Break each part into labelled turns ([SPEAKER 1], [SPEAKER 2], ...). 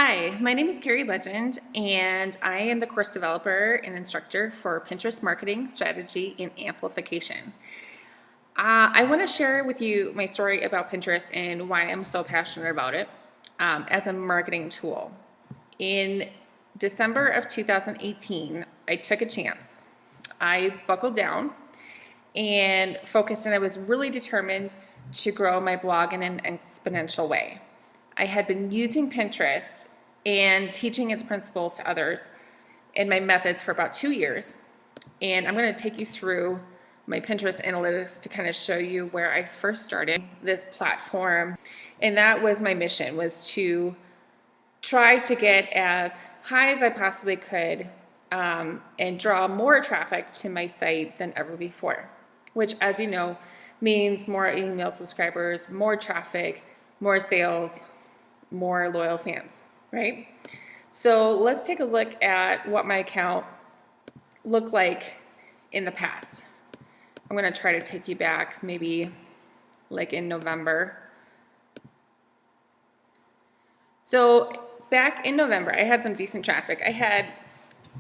[SPEAKER 1] Hi, my name is Carrie Legend, and I am the course developer and instructor for Pinterest Marketing Strategy and Amplification. I want to share with you my story about Pinterest and why I'm so passionate about it as a marketing tool. In December of 2018, I took a chance. I buckled down and focused, and I was really determined to grow my blog in an exponential way. I had been using Pinterest and teaching its principles to others and my methods for about 2 years. And I'm going to take you through my Pinterest analytics to kind of show you where I first started this platform. And that was my mission, was to try to get as high as I possibly could and draw more traffic to my site than ever before, which, as you know, means more email subscribers, more traffic, more sales, more loyal fans, right? So let's take a look at what my account looked like in the past. I'm going to try to take you back maybe like in November. So back in November, I had some decent traffic. I had,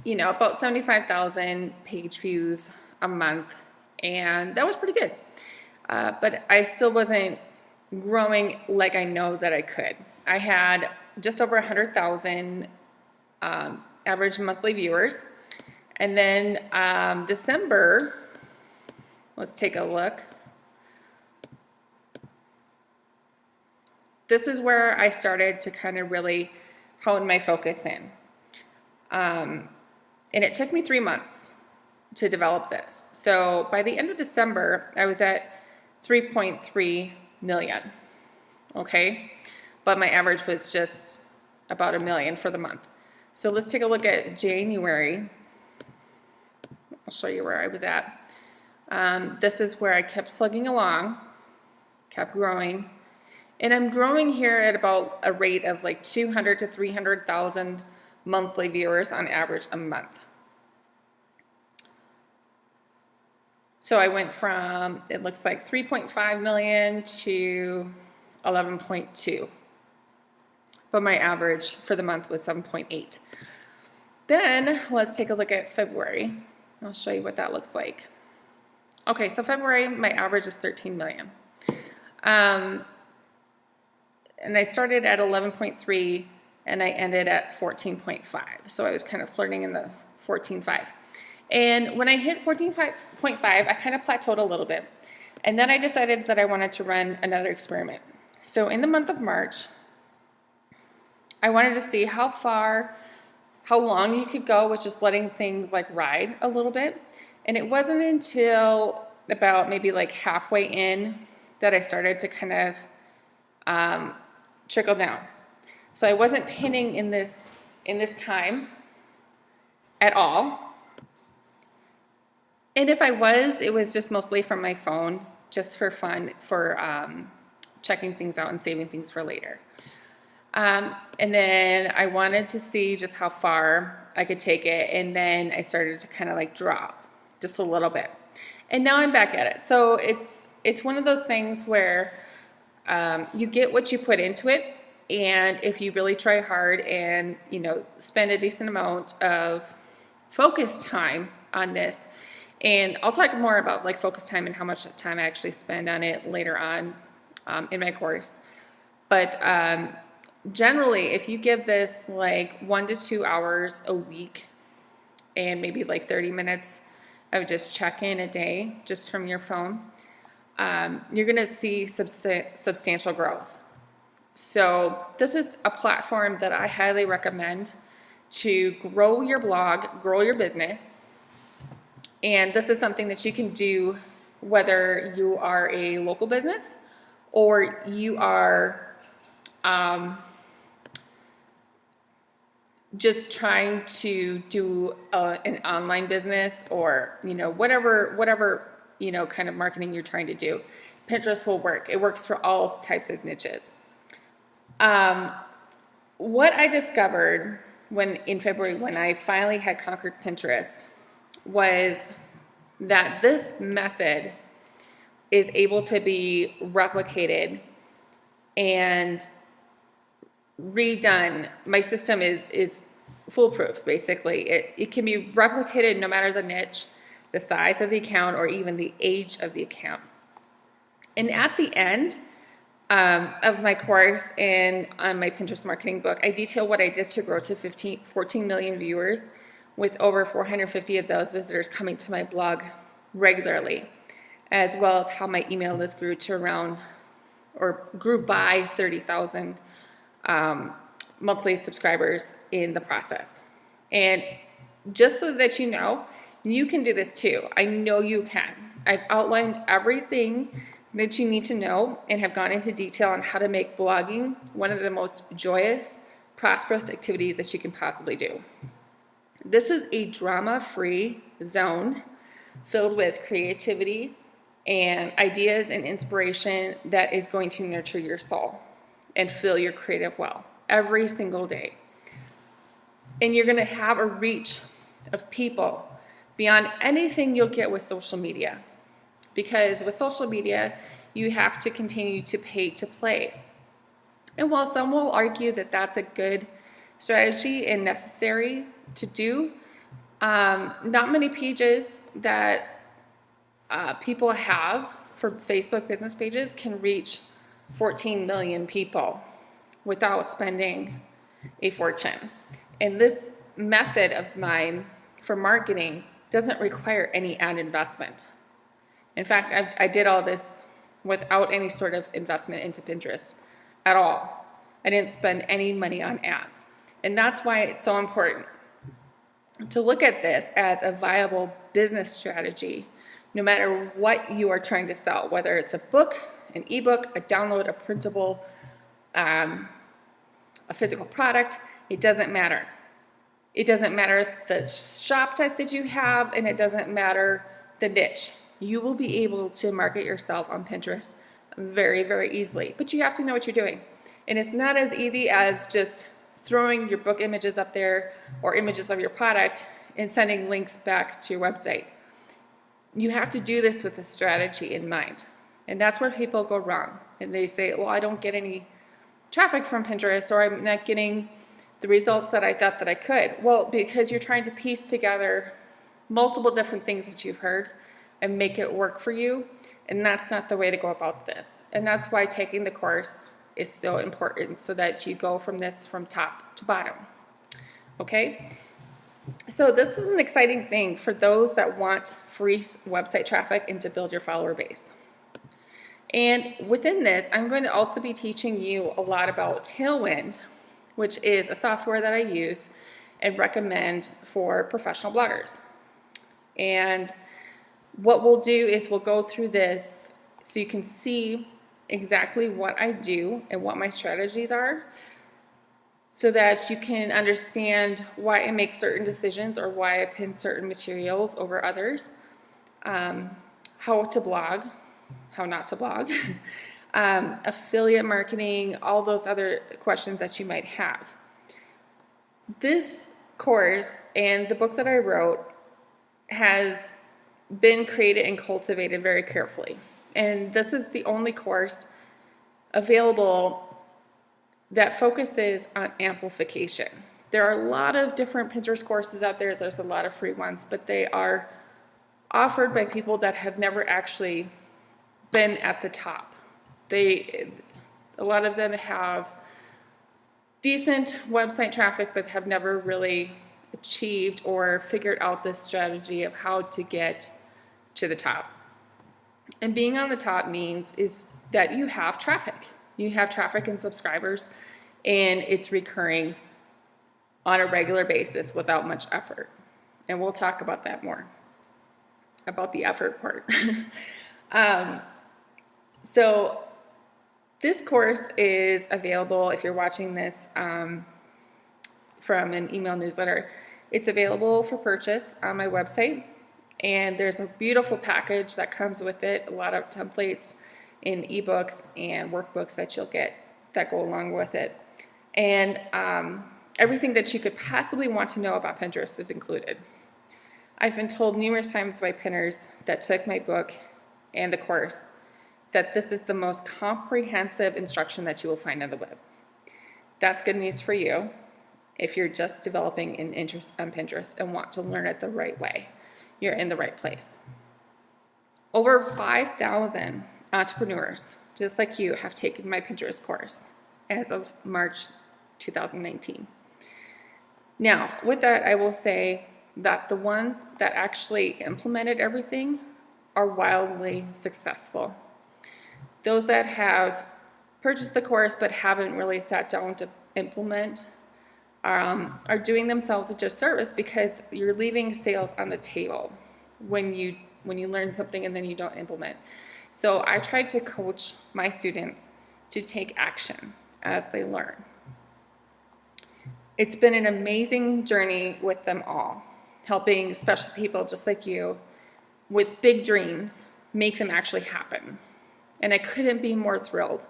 [SPEAKER 1] about 75,000 page views a month, and that was pretty good. But I still wasn't growing like I know that I could. I had just over 100,000 average monthly viewers. And then December, let's take a look. This is where I started to kind of really hone my focus in. And it took me 3 months to develop this. So by the end of December, I was at 3.3 million, okay? But my average was just about 1 million for the month. So let's take a look at January. I'll show you where I was at. This is where I kept plugging along, kept growing. And I'm growing here at about a rate of like 200 to 300,000 monthly viewers on average a month. So I went from, it looks like 3.5 million to 11.2. But my average for the month was 7.8. Then let's take a look at February. I'll show you what that looks like. Okay, so February, my average is 13 million. And I started at 11.3 and I ended at 14.5. So I was kind of flirting in the 14.5. And when I hit 14.5, I kind of plateaued a little bit. And then I decided that I wanted to run another experiment. So in the month of March, I wanted to see how long you could go with just letting things like ride a little bit. And it wasn't until about maybe like halfway in that I started to kind of trickle down. So I wasn't pinning in this time at all. And if I was, it was just mostly from my phone, just for fun, for checking things out and saving things for later. And then I wanted to see just how far I could take it, and then I started to kind of like drop just a little bit. And now I'm back at it. So it's one of those things where you get what you put into it, and if you really try hard and spend a decent amount of focus time on this, and I'll talk more about like focus time and how much time I actually spend on it later on in my course. But generally, if you give this like 1 to 2 hours a week and maybe like 30 minutes of just check-in a day just from your phone, you're going to see substantial growth. So this is a platform that I highly recommend to grow your blog, grow your business. And this is something that you can do whether you are a local business or you are just trying to do an online business, or whatever kind of marketing you're trying to do. Pinterest will work. It works for all types of niches. What I discovered in February, when I finally had conquered Pinterest, was that this method is able to be replicated and redone. My system is foolproof, basically. It can be replicated no matter the niche, the size of the account, or even the age of the account. And at the end of my course and on my Pinterest marketing book, I detail what I did to grow to 14 million viewers, with over 450 of those visitors coming to my blog regularly, as well as how my email list grew to around, or grew by 30,000 monthly subscribers in the process. And just so that you know, you can do this too. I know you can. I've outlined everything that you need to know and have gone into detail on how to make blogging one of the most joyous, prosperous activities that you can possibly do. This is a drama-free zone filled with creativity and ideas and inspiration that is going to nurture your soul and fill your creative well every single day. And you're going to have a reach of people beyond anything you'll get with social media. Because with social media, you have to continue to pay to play. And while some will argue that that's a good strategy and necessary to do, not many pages that people have for Facebook business pages can reach 14 million people without spending a fortune. And this method of mine for marketing doesn't require any ad investment. In fact, I did all this without any sort of investment into Pinterest at all. I didn't spend any money on ads. And that's why it's so important to look at this as a viable business strategy, no matter what you are trying to sell, whether it's a book, an ebook, a download, a printable, a physical product. It doesn't matter. It doesn't matter the shop type that you have, and it doesn't matter the niche. You will be able to market yourself on Pinterest very, very easily, but you have to know what you're doing. And it's not as easy as just throwing your book images up there or images of your product and sending links back to your website. You have to do this with a strategy in mind. And that's where people go wrong. And they say, well, I don't get any traffic from Pinterest, or I'm not getting the results that I thought that I could. Well, because you're trying to piece together multiple different things that you've heard and make it work for you. And that's not the way to go about this. And that's why taking the course is so important, so that you go from top to bottom. Okay? So this is an exciting thing for those that want free website traffic and to build your follower base. And within this, I'm going to also be teaching you a lot about Tailwind, which is a software that I use and recommend for professional bloggers. And what we'll do is we'll go through this so you can see exactly what I do and what my strategies are, so that you can understand why I make certain decisions or why I pin certain materials over others, how to blog, how not to blog, affiliate marketing, all those other questions that you might have. This course and the book that I wrote has been created and cultivated very carefully. And this is the only course available that focuses on amplification. There are a lot of different Pinterest courses out there. There's a lot of free ones, but they are offered by people that have never actually been at the top. A lot of them have decent website traffic, but have never really achieved or figured out this strategy of how to get to the top. And being on the top means is that you have traffic. You have traffic and subscribers, and it's recurring on a regular basis without much effort. And we'll talk about that more, about the effort part. So this course is available if you're watching this from an email newsletter. It's available for purchase on my website, and there's a beautiful package that comes with it, a lot of templates in ebooks and workbooks that you'll get that go along with it. And everything that you could possibly want to know about Pinterest is included. I've been told numerous times by pinners that took my book and the course that this is the most comprehensive instruction that you will find on the web. That's good news for you if you're just developing an interest on Pinterest and want to learn it the right way. You're in the right place. Over 5,000 entrepreneurs, just like you, have taken my Pinterest course as of March 2019. Now, with that, I will say that the ones that actually implemented everything are wildly successful. Those that have purchased the course but haven't really sat down to implement are doing themselves a disservice, because you're leaving sales on the table when you learn something and then you don't implement. So I try to coach my students to take action as they learn. It's been an amazing journey with them all, helping special people just like you with big dreams make them actually happen. And I couldn't be more thrilled.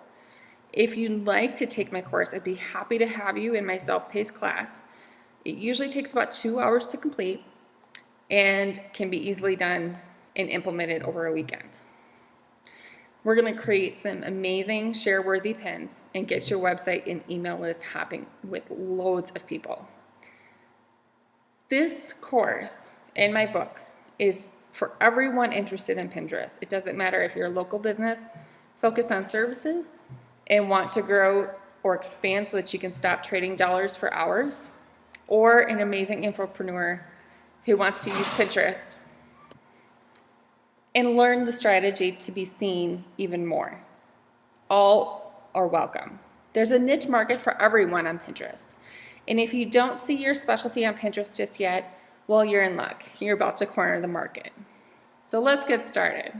[SPEAKER 1] If you'd like to take my course, I'd be happy to have you in my self-paced class. It usually takes about 2 hours to complete and can be easily done and implemented over a weekend. We're going to create some amazing share-worthy pins and get your website and email list hopping with loads of people. This course in my book is for everyone interested in Pinterest. It doesn't matter if you're a local business focused on services and want to grow or expand so that you can stop trading dollars for hours, or an amazing infopreneur who wants to use Pinterest and learn the strategy to be seen even more. All are welcome. There's a niche market for everyone on Pinterest. And if you don't see your specialty on Pinterest just yet, well, you're in luck. You're about to corner the market. So let's get started.